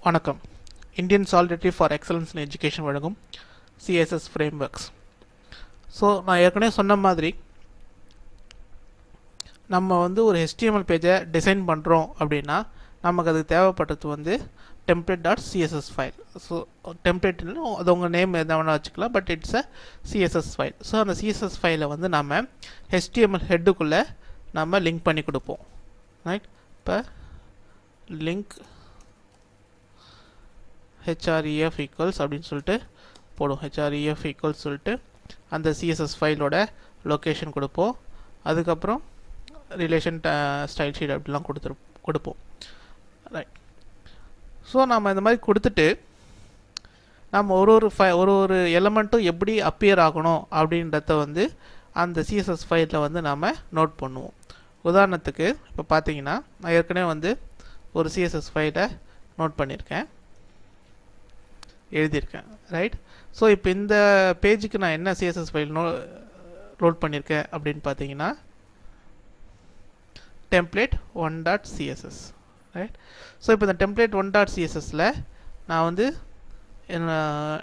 வணக்கம். Indian solidarity for excellence in education வழங்கும் CSS frameworks. So நான் ஏற்கனவே சொன்ன மாதிரி நம்ம ஒரு HTML பேஜை டிசைன் பண்ணுறோம் அப்படின்னா நமக்கு அதுக்கு தேவைப்பட்டது template.css ஃபைல். ஸோ டெம்ப்ளேட்னு அது உங்கள் நேம் எதை வேணால் வச்சுக்கலாம், but it's a CSS file. So அந்த CSS ஃபைலை நம்ம HTML ஹெட்டுக்குள்ளே நம்ம லிங்க் பண்ணி கொடுப்போம். ரைட், இப்போ லிங்க் href ஈக்குவல்ஸ் அப்படின்னு சொல்லிட்டு போடும். href ஈக்குவல்ஸ் சொல்லிட்டு அந்த CSS ஃபைலோட லொக்கேஷன் கொடுப்போம். அதுக்கப்புறம் ரிலேஷன் ஸ்டைல் ஷீட் அப்படிலாம் கொடுப்போம். ரைட், ஸோ நம்ம இந்த மாதிரி கொடுத்துட்டு நம்ம ஒரு எலமெண்ட்டும் எப்படி அப்பியர் ஆகணும் அப்படின்றத அந்த CSS ஃபைலில் நாம் நோட் பண்ணுவோம். உதாரணத்துக்கு இப்போ பார்த்தீங்கன்னா நான் ஏற்கனவே ஒரு CSS ஃபைலை நோட் பண்ணியிருக்கேன், எழுதியிருக்கேன். ரைட், ஸோ இப்போ இந்த பேஜுக்கு நான் என்ன CSS ஃபைல் லோட் பண்ணியிருக்கேன் அப்படின்னு பார்த்தீங்கன்னா template1.css. ரைட், ஸோ இப்போ இந்த template1.cssல நான்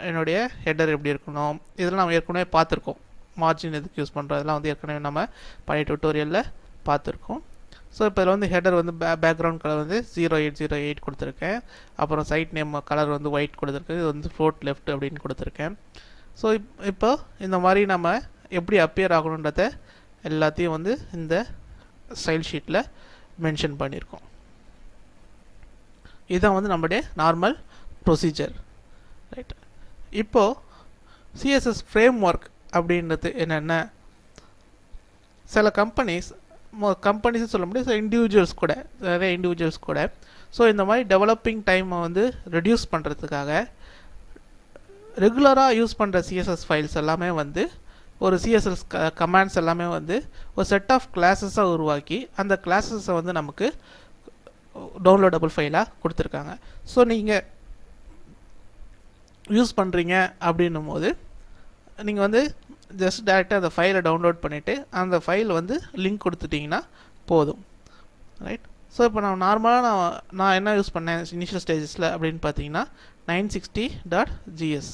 என்னுடைய ஹெட்டர் எப்படி இருக்கணும் இதெல்லாம் நம்ம ஏற்கனவே பார்த்துருக்கோம். மார்ஜின் எதுக்கு யூஸ் பண்ணுறோம் அதெல்லாம் ஏற்கனவே நம்ம பழைய டுட்டோரியலில் பார்த்துருக்கோம். ஸோ இப்போ இதில் ஹெடர் பேக்ரவுண்ட் கலர் 0808 கொடுத்துருக்கேன். அப்புறம் சைட் நேம் கலர் ஒயிட் கொடுத்துருக்கேன். இது ஃப்ளோட் லெஃப்ட் அப்படின்னு கொடுத்துருக்கேன். ஸோ இப்போ இந்த மாதிரி நம்ம எப்படி அப்பியர் ஆகணுன்றத எல்லாத்தையும் இந்த ஸ்டைல் ஷீட்டில் மென்ஷன் பண்ணியிருக்கோம். இதுதான் நம்மளுடைய நார்மல் ப்ரொசீஜர். ரைட், இப்போது CSS ஃப்ரேம்வொர்க் அப்படின்றது என்னென்ன, சில கம்பெனிஸ் சொல்ல முடியாது, சில நிறைய இண்டிவிஜுவல்ஸ் கூட ஸோ இந்த மாதிரி டெவலப்பிங் டைமை ரெடியூஸ் பண்ணுறதுக்காக ரெகுலராக யூஸ் பண்ணுற CSS ஃபைல்ஸ் எல்லாமே ஒரு CSS கமாண்ட்ஸ் எல்லாமே ஒரு செட் ஆஃப் கிளாஸஸாக உருவாக்கி அந்த கிளாஸஸை நமக்கு டவுன்லோடபுள் ஃபைலாக கொடுத்துருக்காங்க. ஸோ நீங்கள் யூஸ் பண்ணுறீங்க அப்படின்னும் போது நீங்கள் ஜஸ்ட் டேரெக்டாக அந்த ஃபைலை டவுன்லோட் பண்ணிவிட்டு அந்த ஃபைல் லிங்க் கொடுத்துட்டிங்கன்னா போதும். ரைட், ஸோ இப்போ நான் நார்மலாக நான் என்ன யூஸ் பண்ணேன் இனிஷியல் ஸ்டேஜஸில் அப்படின்னு பார்த்தீங்கன்னா 960.js.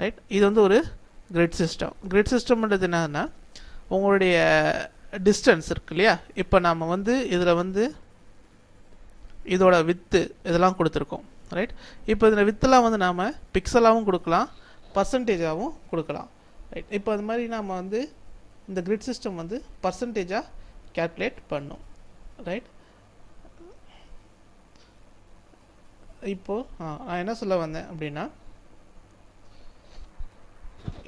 ரைட், இது ஒரு கிரிட் சிஸ்டம். கிரிட் சிஸ்டம்ன்றது என்னன்னா உங்களுடைய டிஸ்டன்ஸ் இருக்கு இல்லையா, இப்போ நம்ம இதில் இதோட வித்து இதெல்லாம் கொடுத்துருக்கோம். ரைட், இப்போ இதில் வித்தெல்லாம் நாம் பிக்சலாகவும் கொடுக்கலாம், பர்சன்டேஜாகவும் கொடுக்கலாம். ரைட், இப்போ அது மாதிரி நாம் இந்த கிரிட் சிஸ்டம் பர்சன்டேஜாக கேல்குலேட் பண்ணும். ரைட், இப்போது நான் என்ன சொல்ல வந்தேன் அப்படின்னா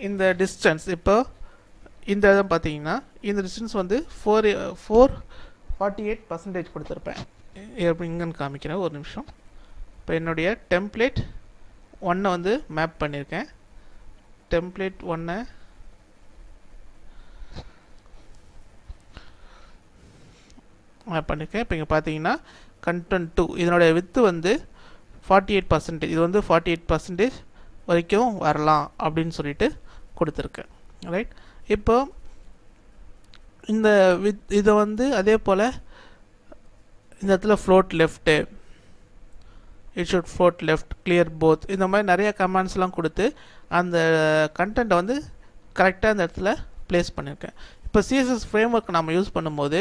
இந்த டிஸ்டன்ஸ் இப்போ இந்த இடம் பார்த்தீங்கன்னா இந்த டிஸ்டன்ஸ் 448% கொடுத்துருப்பேன். இங்கன்னு காமிக்கிறேன், ஒரு நிமிஷம். இப்போ என்னுடைய டெம்ப்ளேட் 1 மேப் பண்ணியிருக்கேன். டெம்ப்ளேட் 1 மேப் பண்ணியிருக்கேன். இப்போ இங்கே பார்த்தீங்கன்னா கண்டென்ட் 2 இதனுடைய வித்து 48%, இது 48% வரைக்கும் வரலாம் அப்படின்னு சொல்லிட்டு கொடுத்துருக்கேன். ரைட், இப்போ இந்த இதை அதே போல் இந்த இடத்துல float left, it should float left, clear both, இந்த மாதிரி நிறைய கமாண்ட்ஸ்லாம் கொடுத்து அந்த கண்டென்ட்டை கரெக்டாக இந்த இடத்துல ப்ளேஸ் பண்ணியிருக்கேன். இப்போ CSS ஃப்ரேம்வொர்க் நம்ம யூஸ் பண்ணும்போது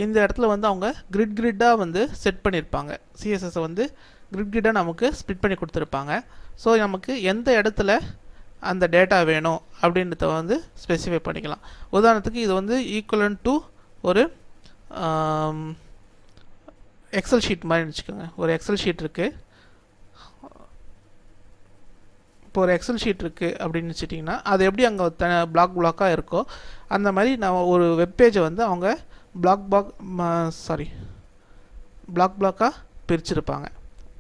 இந்த இடத்துல அவங்க கிரிட்டாக செட் பண்ணியிருப்பாங்க. CSS கிரிட்டாக நமக்கு ஸ்ப்ளிட் பண்ணி கொடுத்துருப்பாங்க. ஸோ நமக்கு எந்த இடத்துல அந்த டேட்டா வேணும் அப்படின்றத ஸ்பெசிஃபை பண்ணிக்கலாம். உதாரணத்துக்கு இது ஈக்குவலன்ட் டு ஒரு எக்ஸல் ஷீட் மாதிரி வச்சுக்கோங்க. ஒரு எக்ஸல் ஷீட் இருக்குது, இப்போ ஒரு எக்ஸல் ஷீட் இருக்குது அப்படின்னு வச்சுட்டிங்கன்னா அது எப்படி அங்கே பிளாக்காக இருக்கோ அந்த மாதிரி நான் ஒரு வெப்பேஜை அவங்க பிளாக்காக பிரிச்சுருப்பாங்க.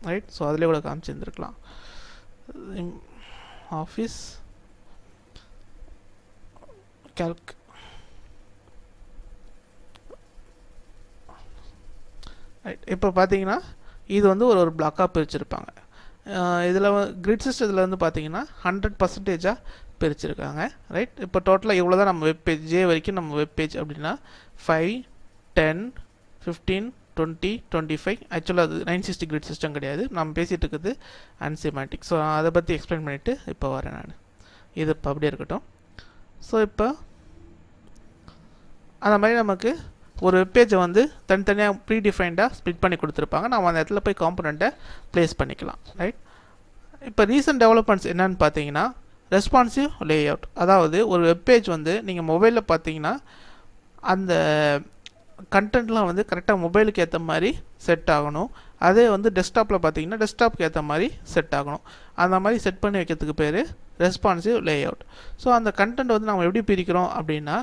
ரைட், ஸோ அதிலே கூட காமிச்சிருந்துருக்கலாம். ஆஃபீஸ் கேல்க் ரைட், இப்போ பார்த்தீங்கன்னா இது ஒரு பிளாக்காக பிரிச்சுருப்பாங்க. இதில் கிரிட் சிஸ்டத்தில் பார்த்தீங்கன்னா 100%-ஆக பிரிச்சுருக்காங்க. ரைட், இப்போ டோட்டலாக இவ்வளோ தான் நம்ம வெப்பேஜ், ஜே வரைக்கும் நம்ம வெப்பேஜ் அப்படின்னா 5, 10, 15, 20 25 ஆக்சுவலாக அது 960 கிரிட் சிஸ்டம் கிடையாது, நம்ம பேசிகிட்டு இருக்குது அன்சிமேட்டிக். ஸோ அதை பற்றி எக்ஸ்பிளைன் பண்ணிவிட்டு இப்போ வரேன் நான். இது இப்போ அப்படியே இருக்கட்டும். ஸோ இப்போ அந்த மாதிரி நமக்கு ஒரு வெப்பேஜை வந்து தனித்தனியாக ப்ரீடிஃபைண்டாக ஸ்ப்ளிட் பண்ணி கொடுத்துருப்பாங்க. நம்ம அந்த இடத்துல போய் காம்பனண்ட்டை ப்ளேஸ் பண்ணிக்கலாம். ரைட். இப்போ ரீசன்ட் டெவலப்மெண்ட்ஸ் என்னன்னு பார்த்தீங்கன்னா ரெஸ்பான்சிவ் லேஅவுட். அதாவது ஒரு வெப்பேஜ் வந்து நீங்கள் மொபைலில் பார்த்தீங்கன்னா அந்த கண்டென்ட்லாம் வந்து கரெக்டாக மொபைலுக்கு ஏற்ற மாதிரி செட் ஆகணும். அதே வந்து டெஸ்க்டாப்பில் பார்த்தீங்கன்னா டெஸ்க்டாப்புக்கு ஏற்ற மாதிரி செட் ஆகணும். அந்த மாதிரி செட் பண்ணி வைக்கிறதுக்கு பேர் ரெஸ்பான்சிவ் லேஅவுட். ஸோ அந்த கண்டென்ட் வந்து நம்ம எப்படி பிரிக்கிறோம் அப்படின்னா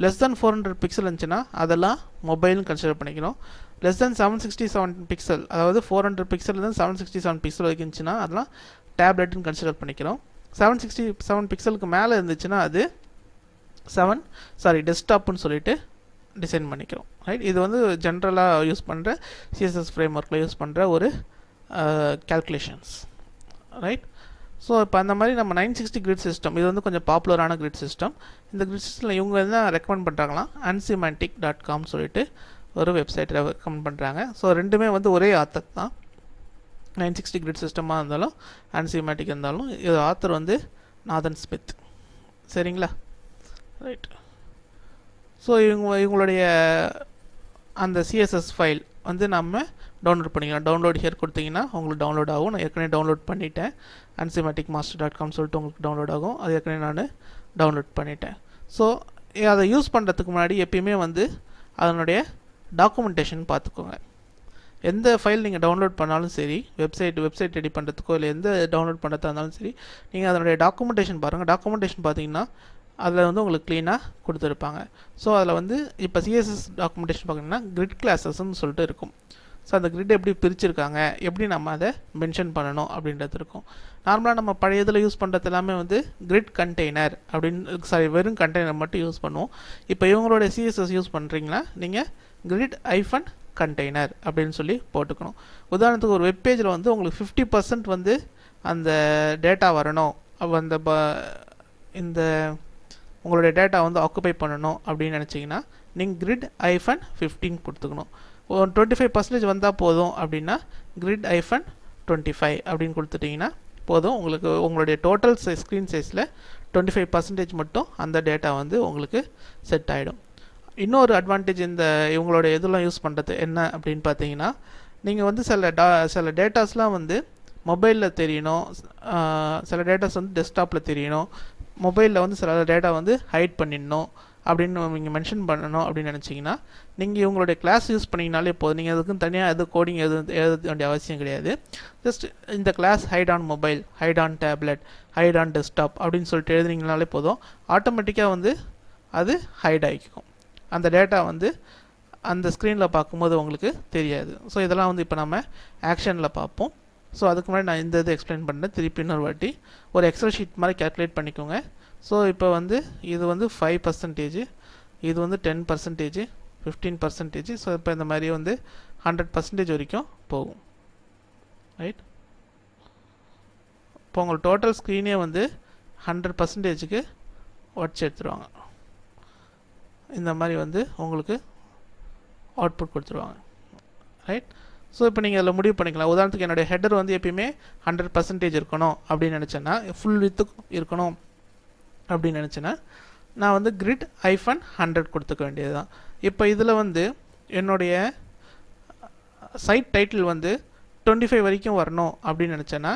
லெஸ் தென் 400 பிக்சல் இருந்துச்சுன்னா அதெல்லாம் மொபைல்னு கன்சிடர் பண்ணிக்கணும். லெஸ் தென் 767 பிக்சல், அதாவது 400 பிக்சல் 767 பிக்சல் வரைக்கும் இருந்துச்சுன்னா அதெல்லாம் டேப்லெட்னு கன்சிடர் பண்ணிக்கிறோம். 767 பிக்சலுக்கு மேலே இருந்துச்சுன்னா அது டெஸ்க்டாப்னு சொல்லிட்டு டிசைன் பண்ணிக்கிறோம். ரைட். இது வந்து ஜென்ரலாக யூஸ் பண்ணுற சிஎஸ்எஸ் ஃப்ரேம் ஒர்க்கில் யூஸ் பண்ணுற ஒரு கால்குலேஷன்ஸ். ரைட். ஸோ இப்போ அந்த மாதிரி நம்ம 960 கிரிட் சிஸ்டம் இது வந்து கொஞ்சம் பாப்புலரான கிரிட் சிஸ்டம். இந்த கிரிட் சிஸ்டமில் இவங்க என்ன ரெக்கமெண்ட் பண்ணுறாங்களாம் unsemantic.com சொல்லிட்டு ஒரு வெப்சைட் ரெக்கமெண்ட் பண்ணுறாங்க. ஸோ ரெண்டுமே வந்து ஒரே ஆத்தர் தான். 960 கிரிட் சிஸ்டமாக இருந்தாலும் அன்சிமேட்டிக் இருந்தாலும் இது ஆத்தர் வந்து நாதன் ஸ்மித். சரிங்களா? ரைட். ஸோ இவங்களுடைய அந்த சிஎஸ்எஸ் ஃபைல் வந்து நம்ம டவுன்லோட் பண்ணிக்கலாம். டவுன்லோட் ஹியர் கொடுத்தீங்கன்னா உங்களுக்கு டவுன்லோட் ஆகும். நான் ஏற்கனவே டவுன்லோட் பண்ணிட்டேன். unsemanticmaster.com சொல்லிட்டு உங்களுக்கு டவுன்லோட் ஆகும். அது ஏற்கனவே நான் டவுன்லோட் பண்ணிட்டேன். ஸோ அதை யூஸ் பண்ணுறதுக்கு முன்னாடி எப்பயுமே வந்து அதனுடைய டாக்குமெண்டேஷன் பார்த்துக்கோங்க. எந்த ஃபைல் நீங்கள் டவுன்லோட் பண்ணாலும் சரி, வெப்சைட் ரெடி பண்ணுறதுக்கோ இல்லை எந்த டவுன்லோட் பண்ணுறதா இருந்தாலும் சரி, நீங்கள் அதனுடைய டாக்குமெண்டேஷன் பாருங்கள். டாக்குமெண்டேஷன் பார்த்தீங்கன்னா அதில் வந்து உங்களுக்கு க்ளீனாக கொடுத்துருப்பாங்க. ஸோ அதில் வந்து இப்போ சிஎஸ்எஸ் டாக்குமெண்டேஷன் பார்த்தீங்கன்னா கிரிட் கிளாஸஸ்ன்னு சொல்லிட்டு இருக்கும். ஸோ அந்த கிரிட் எப்படி பிரிச்சுருக்காங்க, எப்படி நம்ம அதை மென்ஷன் பண்ணணும் அப்படின்றது இருக்கும். நார்மலாக நம்ம பழைய இதில் யூஸ் பண்ணுறது எல்லாமே வந்து கிரிட் கண்டெய்னர் அப்படின்னு வெறும் கண்டெய்னர் மட்டும் யூஸ் பண்ணுவோம். இப்போ இவங்களோட சிஎஸ்எஸ் யூஸ் பண்ணுறீங்கன்னா நீங்கள் கிரிட் -கண்டெய்னர் அப்படின்னு சொல்லி போட்டுக்கணும். உதாரணத்துக்கு ஒரு வெப்பேஜில் வந்து உங்களுக்கு 50% வந்து அந்த டேட்டா வரணும், அந்த இந்த உங்களுடைய டேட்டா வந்து ஆக்குபை பண்ணணும் அப்படின்னு நினச்சிங்கன்னா நீங்கள் கிரிட் -15 கொடுத்துக்கணும். 25% வந்தால் போதும் அப்படின்னா கிரிட் -25 அப்படின்னு கொடுத்துட்டிங்கன்னா போதும். உங்களுக்கு உங்களுடைய டோட்டல் ஸ்க்ரீன் சைஸில் 25% மட்டும் அந்த டேட்டா வந்து உங்களுக்கு செட் ஆகிடும். இன்னொரு அட்வான்டேஜ் இந்த இவங்களுடைய இதெல்லாம் யூஸ் பண்ணுறது என்ன அப்படின்னு பார்த்தீங்கன்னா நீங்கள் வந்து சில டேட்டாஸ்லாம் வந்து மொபைலில் தெரியணும், சில டேட்டாஸ் வந்து டெஸ்க்டாப்பில் தெரியணும், மொபைலில் வந்து சில டேட்டா வந்து ஹைட் பண்ணிடணும் அப்படின்னு நீங்கள் மென்ஷன் பண்ணணும் அப்படின்னு நினச்சிங்கன்னா நீங்கள் இவங்களுடைய கிளாஸ் யூஸ் பண்ணிங்கனாலே போதும். நீங்கள் அதுக்குன்னு தனியாக எது கோடிங் எழுத வேண்டிய அவசியம் கிடையாது. ஜஸ்ட் இந்த class hide on mobile, hide on tablet, hide on desktop அப்படின்னு சொல்லிட்டு எழுதுனீங்கனாலே போதும். ஆட்டோமேட்டிக்காக வந்து அது ஹைட் ஆகிக்கும். அந்த டேட்டா வந்து அந்த ஸ்க்ரீனில் பார்க்கும்போது உங்களுக்கு தெரியாது. ஸோ இதெல்லாம் வந்து இப்போ நம்ம ஆக்ஷனில் பார்ப்போம். ஸோ அதுக்கு முன்னாடி நான் இந்த இது எக்ஸ்பிளைன் பண்ணுறேன். திருப்பி இன்னொரு வாட்டி ஒரு எக்ஸல் ஷீட் மாதிரி கேல்குலேட் பண்ணிக்கோங்க. ஸோ இப்போ வந்து இது வந்து 5%, இது வந்து 10%, 15%. ஸோ இப்போ இந்த மாதிரி வந்து 100% வரைக்கும் போகும். ரைட். இப்போ உங்களுக்கு டோட்டல் ஸ்க்ரீனே வந்து 100%க்கு உடச்சி எடுத்துருவாங்க. இந்த மாதிரி வந்து உங்களுக்கு அவுட்புட் கொடுத்துருவாங்க. ரைட். ஸோ இப்போ நீங்கள் அதில் முடிவு பண்ணிக்கலாம். உதாரணத்துக்கு என்னுடைய ஹெட்டர் வந்து எப்பயுமே 100% இருக்கணும் அப்படின்னு நினச்சேன்னா, ஃபுல் வித்து இருக்கணும் அப்படின்னு நினச்சேன்னா நான் வந்து கிரிட் -100 கொடுத்துக்க வேண்டியது தான். இப்போ இதில் வந்து என்னுடைய சைட் டைட்டில் வந்து 25 வரைக்கும் வரணும் அப்படின்னு நினச்சேன்னா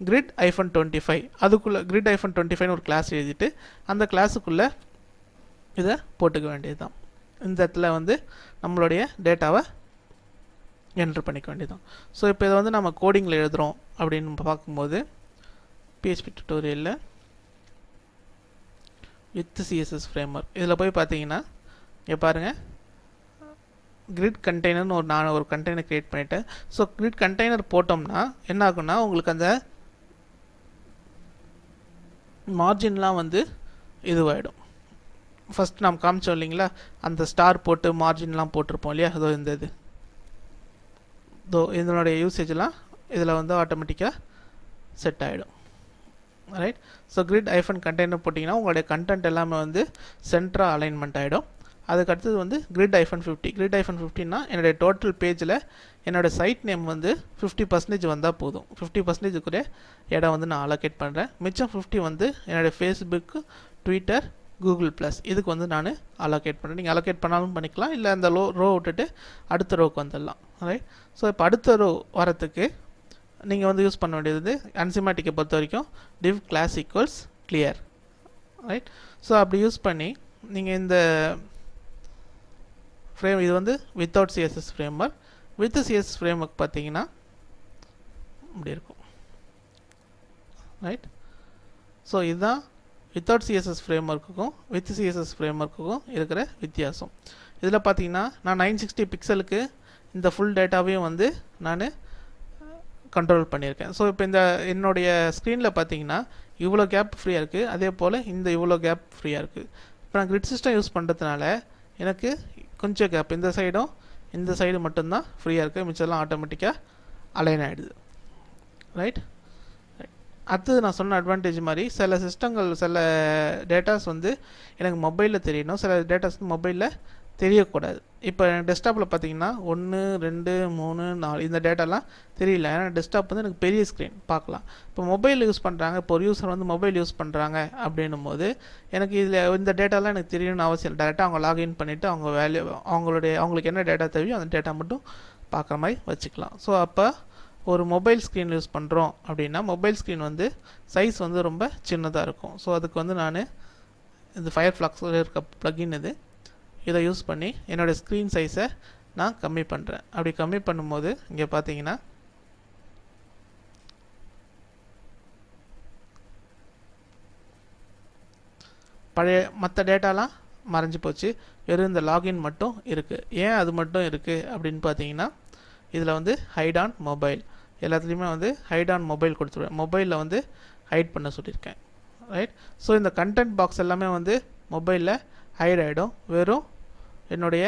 கிரிட் -25 அதுக்குள்ளே கிரிட் -25 ஒரு கிளாஸ் எழுதிட்டு அந்த கிளாஸுக்குள்ளே இதை போட்டுக்க வேண்டியது தான். இந்த இடத்துல வந்து நம்மளுடைய டேட்டாவை என்ட்ரு பண்ணிக்க வேண்டியது தான். ஸோ இப்போ இதை வந்து நம்ம கோடிங்கில் எழுதுகிறோம் அப்படின்னு பார்க்கும்போது PHP டியூட்டோரியலில் வித் CSS ஃப்ரேம்வொர்க் இதில் போய் பார்த்தீங்கன்னா இங்கே பாருங்கள் கிரிட் கண்டெய்னர்னு நான் ஒரு கண்டெய்னர் க்ரியேட் பண்ணிட்டேன். ஸோ கிரிட் கண்டெய்னர் போட்டோம்னா என்ன ஆகும்னா உங்களுக்கு அந்த மார்ஜின்லாம் வந்து இதுவாகிடும். ஃபஸ்ட் நாம் காமிச்சோம் இல்லைங்களா, அந்த ஸ்டார் போட்டு மார்ஜின்லாம் போட்டிருப்போம் இல்லையா, அதோ இந்த இது இதனுடைய யூசேஜெலாம் இதில் வந்து ஆட்டோமேட்டிக்காக செட் ஆகிடும். ரைட். ஸோ கிரிட் -கண்டெய்னர் போட்டிங்கன்னா உங்களுடைய கண்டென்ட் எல்லாமே வந்து சென்டராக அலைன்மெண்ட் ஆகிடும். அதுக்கு அடுத்தது வந்து grid-50 grid-50னா என்னுடைய டோட்டல் பேஜில் என்னோடய சைட் நேம் வந்து 50% வந்தால் போதும். 50%க்குரிய இடம் வந்து நான் அலோகேட் பண்ணுறேன். மிச்சம் 50 வந்து என்னுடைய ஃபேஸ்புக்கு, ட்விட்டர், கூகுள் ப்ளஸ் இதுக்கு வந்து நான் அலோகேட் பண்ணுறேன். நீங்கள் அலோகேட் பண்ணாலும் பண்ணிக்கலாம், இல்லை அந்த ரோ விட்டுட்டு அடுத்த ரோக்கு வந்துடலாம். ரைட். ஸோ இப்போ அடுத்த ரோ வரத்துக்கு நீங்கள் வந்து யூஸ் பண்ண வேண்டியது அன்சிமேட்டிக்கை பொறுத்த வரைக்கும் div class equals clear. Right. So அப்படி யூஸ் பண்ணி நீங்கள் இந்த ஃப்ரேம் இது வந்து without CSS framework. With CSS framework பார்த்தீங்கன்னா இப்படி இருக்கும். ரைட். ஸோ இதுதான் வித்தவுட் சிஎஸ்எஸ் ஃப்ரேம்வொர்க்குக்கும் வித் சிஎஸ்எஸ் ஃப்ரேம்வொர்க்குக்கும் இருக்கிற வித்தியாசம். இதில் பார்த்தீங்கன்னா நான் 960 பிக்சலுக்கு இந்த ஃபுல் டேட்டாவையும் வந்து நான் கண்ட்ரோல் பண்ணியிருக்கேன். ஸோ இப்போ இந்த என்னுடைய ஸ்க்ரீனில் பார்த்தீங்கன்னா இவ்வளோ கேப் ஃப்ரீயாக இருக்குது, அதே போல் இந்த இவ்வளோ கேப் ஃப்ரீயாக இருக்குது. இப்போ நான் கிரிட் சிஸ்டம் யூஸ் பண்ணுறதுனால எனக்கு கொஞ்சம் கேப் இந்த சைடும் இந்த சைடு மட்டும்தான் ஃப்ரீயாக இருக்குது, மிச்சம்லாம் ஆட்டோமேட்டிக்காக அலைன் ஆகிடுது. ரைட். அடுத்தது நான் சொன்ன அட்வான்டேஜ் மாதிரி சில சிஸ்டங்கள் சில டேட்டாஸ் வந்து எனக்கு மொபைலில் தெரியணும், சில டேட்டாஸ் வந்து மொபைலில் தெரியக்கூடாது. இப்போ டெஸ்க்டாப்பில் பார்த்தீங்கன்னா 1 2 3 4 இந்த டேட்டாலாம் தெரியல, ஏன்னா டெஸ்க்டாப் வந்து எனக்கு பெரிய ஸ்க்ரீன் பார்க்கலாம். இப்போ மொபைல் யூஸ் பண்ணுறாங்க, இப்போ ஒரு யூஸர் வந்து மொபைல் யூஸ் பண்ணுறாங்க அப்படின்னும் போது எனக்கு இதில் இந்த டேட்டாலாம் எனக்கு தெரியணும்னு அவசியம் இல்லை. டேரெக்டாக அவங்க லாகின் பண்ணிவிட்டு அவங்க அவங்களுக்கு என்ன டேட்டா தேவையோ அந்த டேட்டா மட்டும் பார்க்குற மாதிரி வச்சுக்கலாம். ஸோ அப்போ ஒரு மொபைல் ஸ்க்ரீன் யூஸ் பண்ணுறோம் அப்படின்னா மொபைல் ஸ்க்ரீன் வந்து சைஸ் வந்து ரொம்ப சின்னதாக இருக்கும். ஸோ அதுக்கு வந்து நான் இது ஃபயர்ஃப்ளாக்ஸில் இருக்க ப்ளகின் இதை யூஸ் பண்ணி என்னோடய ஸ்க்ரீன் சைஸை நான் கம்மி பண்ணுறேன். அப்படி கம்மி பண்ணும்போது இங்கே பார்த்தீங்கன்னா பழைய மற்ற டேட்டாலாம் மறைஞ்சி போச்சு, வெறும் இந்த லாகின் மட்டும் இருக்குது. ஏன் அது மட்டும் இருக்குது அப்படின்னு பார்த்தீங்கன்னா இதில் வந்து ஹைட் ஆன் மொபைல் எல்லாத்துலேயுமே வந்து ஹைட் ஆன் மொபைல் கொடுத்துருவேன், மொபைலில் வந்து ஹைட் பண்ண சொல்லியிருக்கேன். ரைட். ஸோ இந்த கண்டென்ட் பாக்ஸ் எல்லாமே வந்து மொபைலில் ஹைட் ஆகிடும், வெறும் என்னுடைய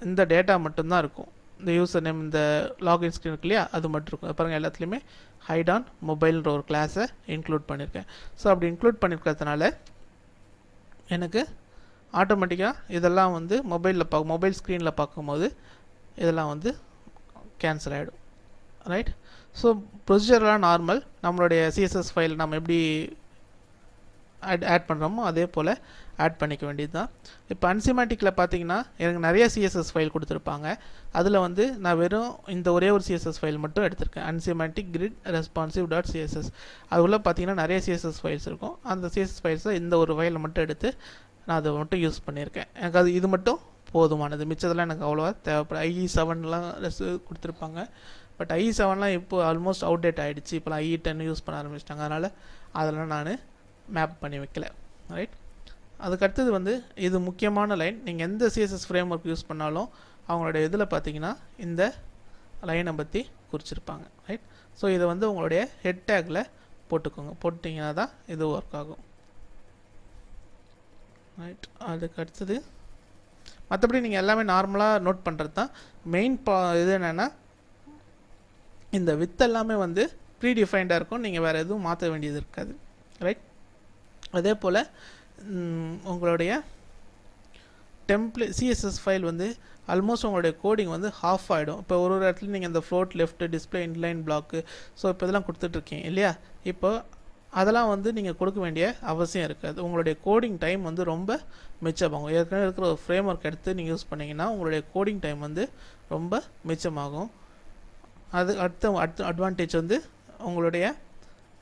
இந்த டேட்டா மட்டும்தான் இருக்கும். இந்த யூசர் நேம் இந்த லாகின் ஸ்க்ரீன் இருக்கு இல்லையா, அது மட்டும் இருக்கும். பாருங்கள் எல்லாத்துலேயுமே ஹைட் ஆன் மொபைல்ன்ற ஒரு கிளாஸை இன்க்ளூட் பண்ணியிருக்கேன். ஸோ அப்படி இன்க்ளூட் பண்ணியிருக்கிறதுனால எனக்கு ஆட்டோமேட்டிக்காக இதெல்லாம் வந்து மொபைல் ஸ்க்ரீனில் பார்க்கும்போது இதெல்லாம் வந்து கேன்சல் ஆகிடும். ரைட். ஸோ ப்ரொசீஜர்லாம் நார்மல், நம்மளுடைய சிஎஸ்எஸ் ஃபைல் நம்ம எப்படி ஆட் பண்ணுறோமோ அதே போல் ஆட் பண்ணிக்க வேண்டியது தான். இப்போ அன்சிமேட்டிக்கில் பார்த்தீங்கன்னா எனக்கு நிறைய சிஎஸ்எஸ் ஃபைல் கொடுத்துருப்பாங்க. அதில் வந்து நான் வெறும் இந்த ஒரே ஒரு சிஎஸ்எஸ் ஃபைல் மட்டும் எடுத்திருக்கேன், அன்சிமேட்டிக் கிரிட் ரெஸ்பான்சிவ் டாட் சிஎஸ்எஸ். அதுக்குள்ளே பார்த்தீங்கன்னா நிறைய சிஎஸ்எஸ் ஃபைல்ஸ் இருக்கும். அந்த சிஎஸ்எஸ் ஃபைல்ஸில் இந்த ஒரு ஃபைலை மட்டும் எடுத்து நான் அதை மட்டும் யூஸ் பண்ணியிருக்கேன். எனக்கு இது மட்டும் போதுமானது, மிச்சதெல்லாம் எனக்கு அவ்வளோவா தேவைப்படும். IE7லாம் கொடுத்துருப்பாங்க, பட் IE7லாம் இப்போ ஆல்மோஸ்ட் அவுடேட் ஆகிடுச்சு. இப்போலாம் IE10 யூஸ் பண்ண ஆரம்பிச்சிட்டாங்க, அதனால் அதெல்லாம் நான் மேப் பண்ணி வைக்கல. ரைட். அதுக்கடுத்தது வந்து இது முக்கியமான லைன், நீங்கள் எந்த சிஎஸ்எஸ் ஃப்ரேம் ஒர்க் யூஸ் பண்ணாலும் அவங்களோட இதில் பார்த்தீங்கன்னா இந்த லைனை பற்றி குறிச்சிருப்பாங்க. ரைட். ஸோ இதை வந்து உங்களுடைய ஹெட் டேக்கில் போட்டுக்கோங்க, போட்டிங்கன்னா தான் இது ஒர்க் ஆகும். ரைட். அதுக்கு அடுத்தது மற்றபடி நீங்கள் எல்லாமே நார்மலாக நோட் பண்ணுறது தான். மெயின் இது என்னென்னா இந்த வித் எல்லாமே வந்து ப்ரீ டிஃபைன்டாக இருக்கும், நீங்கள் வேறு எதுவும் மாற்ற வேண்டியது இருக்காது. ரைட். அதே போல் உங்களுடைய டெம்ப்ளேட் சிஎஸ்எஸ் ஃபைல் வந்து ஆல்மோஸ்ட் உங்களுடைய கோடிங் வந்து ஹாஃப் ஆகிடும். இப்போ ஒரு இடத்துல நீங்கள் இந்த float left display inline block so இப்போ இதெல்லாம் கொடுத்துட்ருக்கீங்க இல்லையா, இப்போ அதெல்லாம் வந்து நீங்கள் கொடுக்க வேண்டிய அவசியம் இருக்காது. உங்களுடைய கோடிங் டைம் வந்து ரொம்ப மிச்சமாகும். ஏற்கனவே இருக்கிற ஒரு ஃப்ரேம் ஒர்க் எடுத்து நீங்கள் யூஸ் பண்ணிங்கன்னா உங்களுடைய கோடிங் டைம் வந்து ரொம்ப மிச்சமாகும். அது அடுத்த அட்வான்டேஜ் வந்து உங்களுடைய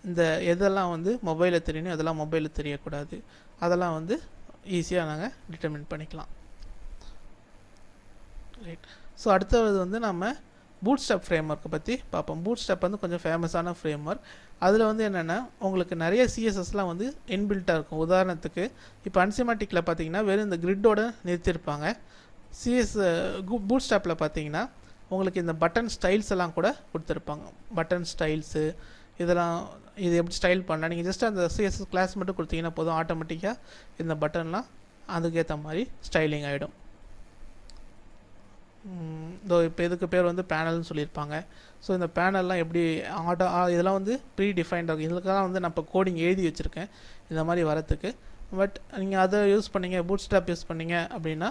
இந்த எதெல்லாம் வந்து மொபைலில் தெரியணும் அதெல்லாம் மொபைலில் தெரியக்கூடாது, அதெல்லாம் வந்து ஈஸியாக நாங்கள் டிட்டர்மின் பண்ணிக்கலாம். ரைட். ஸோ அடுத்தது வந்து நம்ம பூட்ஸ்ட்ராப் ஃப்ரேம் ஒர்க்கை பற்றி பார்ப்போம். பூட்ஸ்ட்ராப் வந்து கொஞ்சம் ஃபேமஸான ஃப்ரேம் ஒர்க். அதில் வந்து என்னென்னா உங்களுக்கு நிறைய சிஎஸ்எஸ்லாம் வந்து இன்பில்ட்டாக இருக்கும். உதாரணத்துக்கு இப்போ அன்சிமேட்டிக்கில் பார்த்தீங்கன்னா வெறும் இந்த கிரிட்டோட நிறுத்தியிருப்பாங்க. பூட்ஸ்ட்ராப்பில் பார்த்தீங்கன்னா உங்களுக்கு இந்த பட்டன் ஸ்டைல்ஸ் எல்லாம் கூட கொடுத்துருப்பாங்க. பட்டன் ஸ்டைல்ஸு இதெல்லாம் இது எப்படி ஸ்டைல் பண்ணலாம், நீங்கள் ஜஸ்ட் அந்த சிஎஸ்எஸ் கிளாஸ் மட்டும் கொடுத்தீங்கன்னா போதும், ஆட்டோமேட்டிக்காக இந்த பட்டன்லாம் அதுக்கேற்ற மாதிரி ஸ்டைலிங் ஆகிடும். இப்போ இதுக்கு பேர் வந்து பேனல்னு சொல்லியிருப்பாங்க. ஸோ இந்த பேனல்லாம் எப்படி இதெல்லாம் வந்து ப்ரீ டிஃபைன்டாக இருக்கும். இதுக்கெல்லாம் வந்து நான் இப்போ கோடிங் எழுதி வச்சுருக்கேன் இந்த மாதிரி வரத்துக்கு. பட் நீங்கள் அதை யூஸ் பண்ணீங்க பூட்ஸ்ட்ராப் யூஸ் பண்ணீங்க அப்படின்னா